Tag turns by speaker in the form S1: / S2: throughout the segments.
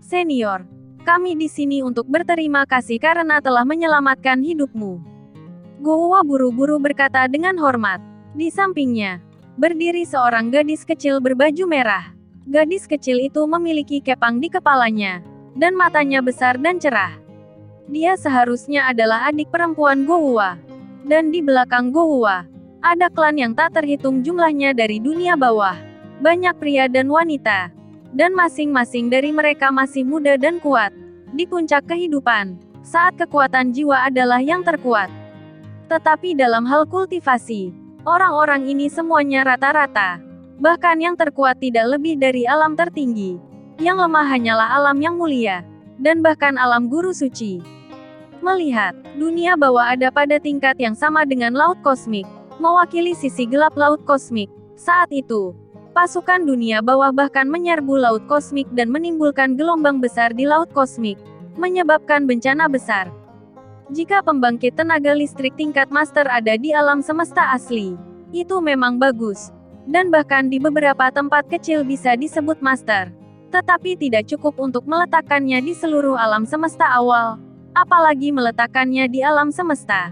S1: Senior, kami di sini untuk berterima kasih karena telah menyelamatkan hidupmu. Guowuwa buru-buru berkata dengan hormat. Di sampingnya, berdiri seorang gadis kecil berbaju merah. Gadis kecil itu memiliki kepang di kepalanya, dan matanya besar dan cerah. Dia seharusnya adalah adik perempuan Guowuwa. Dan di belakang Guowuwa, ada klan yang tak terhitung jumlahnya dari dunia bawah. Banyak pria dan wanita. Dan masing-masing dari mereka masih muda dan kuat. Di puncak kehidupan, saat kekuatan jiwa adalah yang terkuat. Tetapi dalam hal kultivasi, orang-orang ini semuanya rata-rata. Bahkan yang terkuat tidak lebih dari alam tertinggi. Yang lemah hanyalah alam yang mulia. Dan bahkan alam guru suci. Melihat, dunia bawah ada pada tingkat yang sama dengan laut kosmik. Mewakili sisi gelap laut kosmik. Saat itu, pasukan dunia bawah bahkan menyerbu laut kosmik dan menimbulkan gelombang besar di laut kosmik. Menyebabkan bencana besar. Jika pembangkit tenaga listrik tingkat master ada di alam semesta asli, itu memang bagus. Dan bahkan di beberapa tempat kecil bisa disebut master. Tetapi tidak cukup untuk meletakkannya di seluruh alam semesta awal. Apalagi meletakkannya di alam semesta.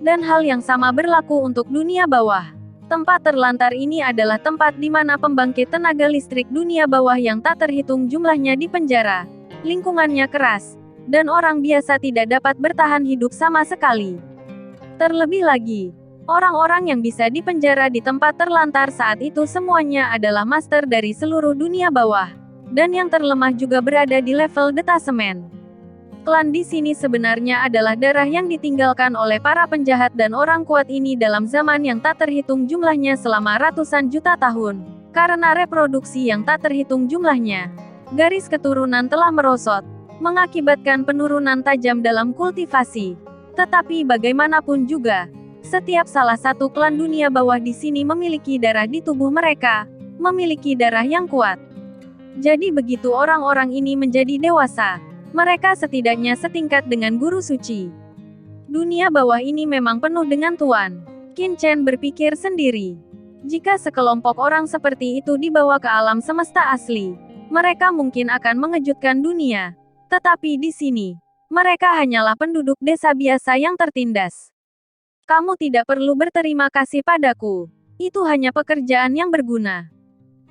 S1: Dan hal yang sama berlaku untuk dunia bawah. Tempat terlantar ini adalah tempat di mana pembangkit tenaga listrik dunia bawah yang tak terhitung jumlahnya di penjara. Lingkungannya keras, dan orang biasa tidak dapat bertahan hidup sama sekali. Terlebih lagi, orang-orang yang bisa dipenjara di tempat terlantar saat itu semuanya adalah master dari seluruh dunia bawah. Dan yang terlemah juga berada di level detasemen. Klan di sini sebenarnya adalah darah yang ditinggalkan oleh para penjahat dan orang kuat ini dalam zaman yang tak terhitung jumlahnya selama ratusan juta tahun. Karena reproduksi yang tak terhitung jumlahnya, garis keturunan telah merosot, mengakibatkan penurunan tajam dalam kultivasi. Tetapi bagaimanapun juga, setiap salah satu klan dunia bawah di sini memiliki darah di tubuh mereka, memiliki darah yang kuat. Jadi begitu orang-orang ini menjadi dewasa, mereka setidaknya setingkat dengan guru suci. Dunia bawah ini memang penuh dengan tuan. Qin Chen berpikir sendiri. Jika sekelompok orang seperti itu dibawa ke alam semesta asli, mereka mungkin akan mengejutkan dunia. Tetapi di sini, mereka hanyalah penduduk desa biasa yang tertindas. Kamu tidak perlu berterima kasih padaku. Itu hanya pekerjaan yang berguna.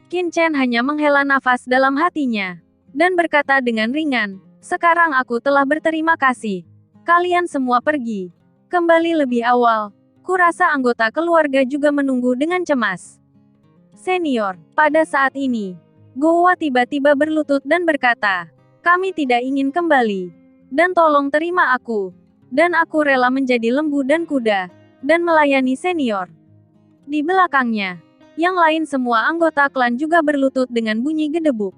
S1: Qin Chen hanya menghela nafas dalam hatinya. Dan berkata dengan ringan, sekarang aku telah berterima kasih. Kalian semua pergi. Kembali lebih awal. Kurasa anggota keluarga juga menunggu dengan cemas. Senior, pada saat ini, Guowuwa tiba-tiba berlutut dan berkata, kami tidak ingin kembali. Dan tolong terima aku. Dan aku rela menjadi lembu dan kuda. Dan melayani senior. Di belakangnya, yang lain semua anggota klan juga berlutut dengan bunyi gedebuk.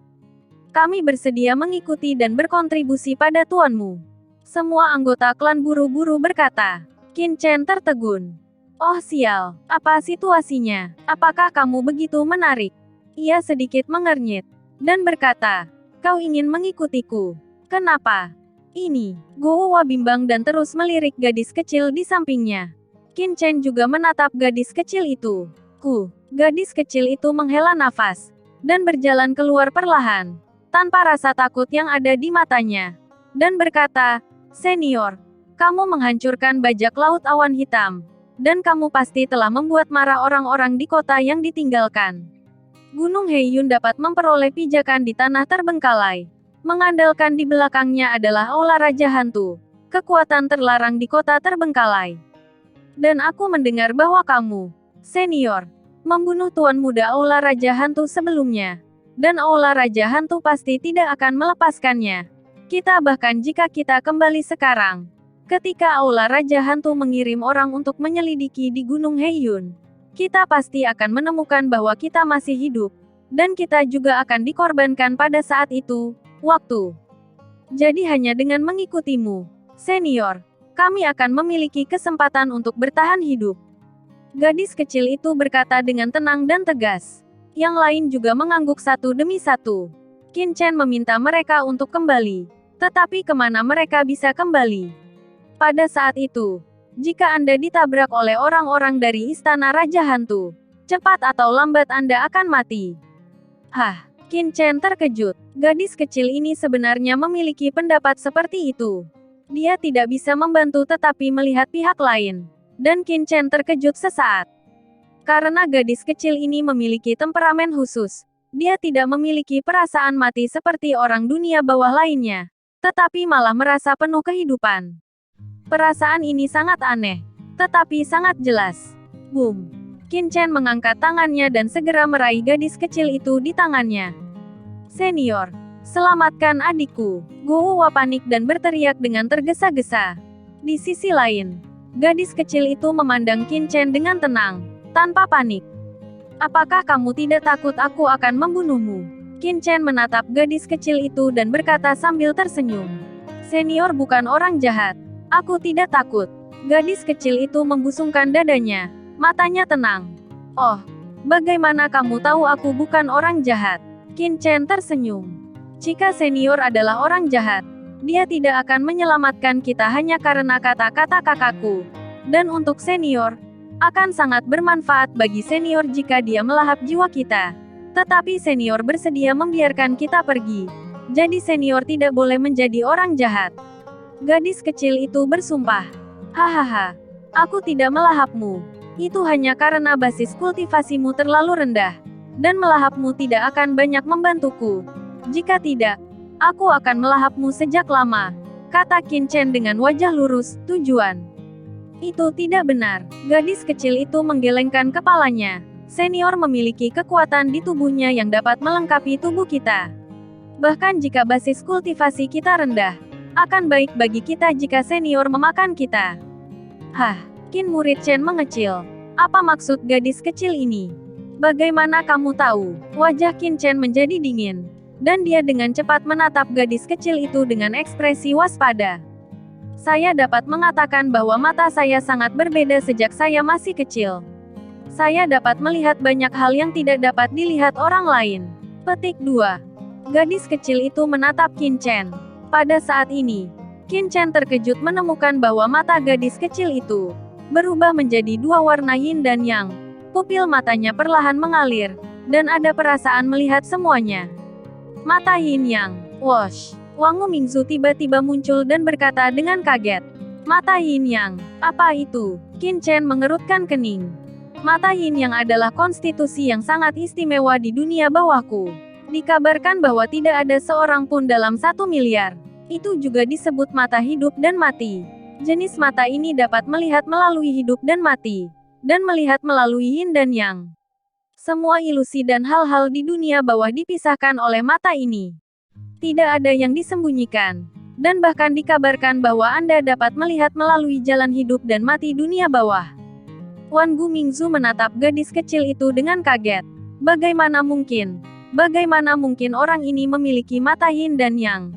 S1: Kami bersedia mengikuti dan berkontribusi pada tuanmu. Semua anggota klan buru-buru berkata. Qin Chen tertegun. Oh sial, apa situasinya? Apakah kamu begitu menarik? Ia sedikit mengernyit. Dan berkata, kau ingin mengikutiku. Kenapa? Ini, Guowuwa bimbang dan terus melirik gadis kecil di sampingnya. Qin Chen juga menatap gadis kecil itu. Gadis kecil itu menghela nafas. Dan berjalan keluar perlahan. Tanpa rasa takut yang ada di matanya. Dan berkata, senior, kamu menghancurkan bajak laut awan hitam. Dan kamu pasti telah membuat marah orang-orang di kota yang ditinggalkan. Gunung Heiyun dapat memperoleh pijakan di tanah terbengkalai. Mengandalkan di belakangnya adalah Aula Raja Hantu. Kekuatan terlarang di kota terbengkalai. Dan aku mendengar bahwa kamu, senior, membunuh Tuan Muda Aula Raja Hantu sebelumnya. Dan Aula Raja Hantu pasti tidak akan melepaskannya. Kita bahkan jika kita kembali sekarang. Ketika Aula Raja Hantu mengirim orang untuk menyelidiki di Gunung Heiyun, kita pasti akan menemukan bahwa kita masih hidup. Dan kita juga akan dikorbankan pada saat itu, waktu. Jadi hanya dengan mengikutimu, senior, kami akan memiliki kesempatan untuk bertahan hidup. Gadis kecil itu berkata dengan tenang dan tegas. Yang lain juga mengangguk satu demi satu. Qin Chen meminta mereka untuk kembali. Tetapi kemana mereka bisa kembali? Pada saat itu, jika Anda ditabrak oleh orang-orang dari Istana Raja Hantu, cepat atau lambat Anda akan mati. Qin Chen terkejut. Gadis kecil ini sebenarnya memiliki pendapat seperti itu. Dia tidak bisa membantu tetapi melihat pihak lain. Dan Qin Chen terkejut sesaat. Karena gadis kecil ini memiliki temperamen khusus. Dia tidak memiliki perasaan mati seperti orang dunia bawah lainnya. Tetapi malah merasa penuh kehidupan. Perasaan ini sangat aneh. Tetapi sangat jelas. Boom. Qin Chen mengangkat tangannya dan segera meraih gadis kecil itu di tangannya. Senior, selamatkan adikku. Guo panik dan berteriak dengan tergesa-gesa. Di sisi lain, gadis kecil itu memandang Qin Chen dengan tenang, tanpa panik. Apakah kamu tidak takut aku akan membunuhmu? Qin Chen menatap gadis kecil itu dan berkata sambil tersenyum. Senior bukan orang jahat. Aku tidak takut. Gadis kecil itu membusungkan dadanya. Matanya tenang. Oh, bagaimana kamu tahu aku bukan orang jahat? Qin Chen tersenyum. Jika senior adalah orang jahat, dia tidak akan menyelamatkan kita hanya karena kata-kata kakakku. Dan untuk senior, akan sangat bermanfaat bagi senior jika dia melahap jiwa kita. Tetapi senior bersedia membiarkan kita pergi. Jadi senior tidak boleh menjadi orang jahat. Gadis kecil itu bersumpah. Hahaha, aku tidak melahapmu. Itu hanya karena basis kultivasimu terlalu rendah. Dan melahapmu tidak akan banyak membantuku. Jika tidak, aku akan melahapmu sejak lama. Kata Qin Chen dengan wajah lurus, tujuan. Itu tidak benar. Gadis kecil itu menggelengkan kepalanya. Senior memiliki kekuatan di tubuhnya yang dapat melengkapi tubuh kita. Bahkan jika basis kultivasi kita rendah, akan baik bagi kita jika senior memakan kita. Hah, Qin murid Chen mengecil. Apa maksud gadis kecil ini? Bagaimana kamu tahu? Wajah Qin Chen menjadi dingin. Dan dia dengan cepat menatap gadis kecil itu dengan ekspresi waspada. Saya dapat mengatakan bahwa mata saya sangat berbeda sejak saya masih kecil. Saya dapat melihat banyak hal yang tidak dapat dilihat orang lain. Petik 2. Gadis kecil itu menatap Qin Chen. Pada saat ini, Qin Chen terkejut menemukan bahwa mata gadis kecil itu berubah menjadi dua warna yin dan yang. Pupil matanya perlahan mengalir, dan ada perasaan melihat semuanya. Mata yin yang. Wosh. Wangu Mingzu tiba-tiba muncul dan berkata dengan kaget. Mata yin yang. Apa itu? Qin Chen mengerutkan kening. Mata yin yang adalah konstitusi yang sangat istimewa di dunia bawahku. Dikabarkan bahwa tidak ada seorang pun dalam 1 miliar. Itu juga disebut mata hidup dan mati. Jenis mata ini dapat melihat melalui hidup dan mati. Dan melihat melalui yin dan yang. Semua ilusi dan hal-hal di dunia bawah dipisahkan oleh mata ini. Tidak ada yang disembunyikan. Dan bahkan dikabarkan bahwa Anda dapat melihat melalui jalan hidup dan mati dunia bawah. Wan Gu Mingzu menatap gadis kecil itu dengan kaget. Bagaimana mungkin? Bagaimana mungkin orang ini memiliki mata yin dan yang?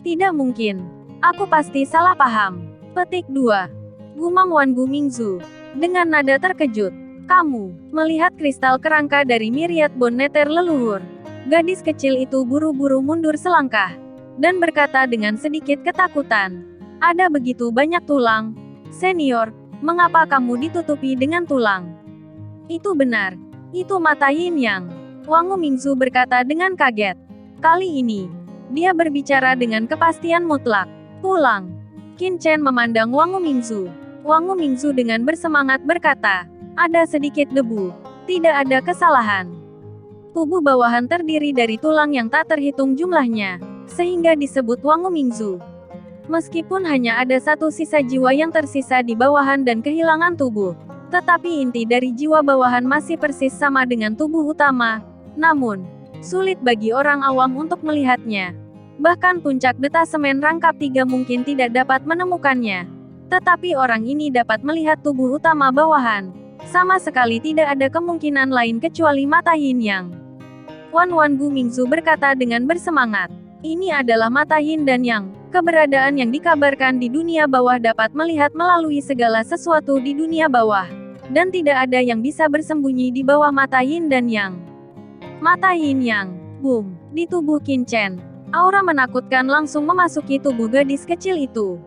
S1: Tidak mungkin. Aku pasti salah paham. Petik 2. Gumam Wan Gu Mingzu. Dengan nada terkejut. Kamu melihat kristal kerangka dari Myriad Bone Nether leluhur. Gadis kecil itu buru-buru mundur selangkah. Dan berkata dengan sedikit ketakutan. Ada begitu banyak tulang. Senior, mengapa kamu ditutupi dengan tulang? Itu benar. Itu mata yin yang. Wangu Mingzu berkata dengan kaget. Kali ini, dia berbicara dengan kepastian mutlak. Tulang. Qin Chen memandang Wangu Mingzu. Wangu Mingzu dengan bersemangat berkata, ada sedikit debu. Tidak ada kesalahan. Tubuh bawahan terdiri dari tulang yang tak terhitung jumlahnya, sehingga disebut Wangu Mingzu. Meskipun hanya ada satu sisa jiwa yang tersisa di bawahan dan kehilangan tubuh, tetapi inti dari jiwa bawahan masih persis sama dengan tubuh utama. Namun, sulit bagi orang awam untuk melihatnya. Bahkan puncak detasemen rangkap 3 mungkin tidak dapat menemukannya. Tetapi orang ini dapat melihat tubuh utama bawahan. Sama sekali tidak ada kemungkinan lain kecuali mata yin yang. Wan Gu Mingzu berkata dengan bersemangat. Ini adalah mata yin dan yang. Keberadaan yang dikabarkan di dunia bawah dapat melihat melalui segala sesuatu di dunia bawah. Dan tidak ada yang bisa bersembunyi di bawah mata yin dan yang. Mata yin yang. Boom. Di tubuh Qin Chen. Aura menakutkan langsung memasuki tubuh gadis kecil itu.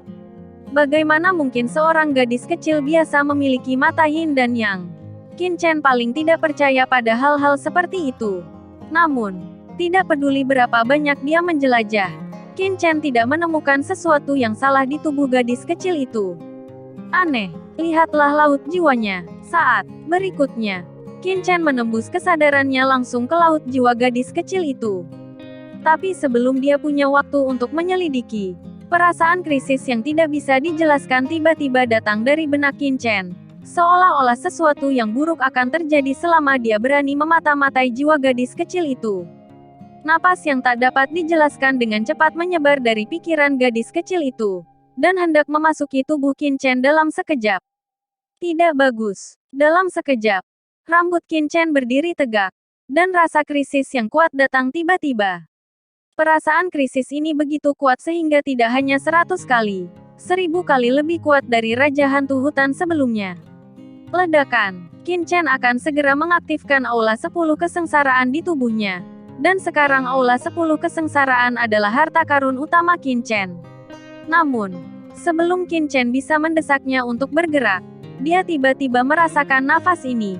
S1: Bagaimana mungkin seorang gadis kecil biasa memiliki mata yin dan yang? Qin Chen paling tidak percaya pada hal-hal seperti itu. Namun, Tidak peduli berapa banyak dia menjelajah, Qin Chen tidak menemukan sesuatu yang salah di tubuh gadis kecil itu. Aneh, lihatlah laut jiwanya. Saat berikutnya, Qin Chen menembus kesadarannya langsung ke laut jiwa gadis kecil itu. Tapi sebelum dia punya waktu untuk menyelidiki, perasaan krisis yang tidak bisa dijelaskan tiba-tiba datang dari benak Qin Chen. Seolah-olah sesuatu yang buruk akan terjadi selama dia berani memata-matai jiwa gadis kecil itu. Napas yang tak dapat dijelaskan dengan cepat menyebar dari pikiran gadis kecil itu, dan hendak memasuki tubuh Qin Chen dalam sekejap. Tidak bagus. Dalam sekejap, rambut Qin Chen berdiri tegak, dan rasa krisis yang kuat datang tiba-tiba. Perasaan krisis ini begitu kuat sehingga tidak hanya 100 kali, 1000 kali lebih kuat dari Raja Hantu Hutan sebelumnya. Ledakan. Qin Chen akan segera mengaktifkan Aula 10 kesengsaraan di tubuhnya. Dan sekarang Aula 10 kesengsaraan adalah harta karun utama Qin Chen. Namun, sebelum Qin Chen bisa mendesaknya untuk bergerak, dia tiba-tiba merasakan nafas ini.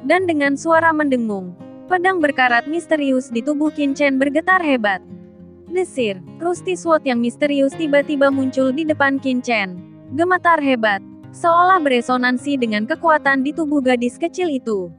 S1: Dan dengan suara mendengung, pedang berkarat misterius di tubuh Qin Chen bergetar hebat. Desir, Rusty Sword yang misterius tiba-tiba muncul di depan Qin Chen. Gemetar hebat, seolah beresonansi dengan kekuatan di tubuh gadis kecil itu.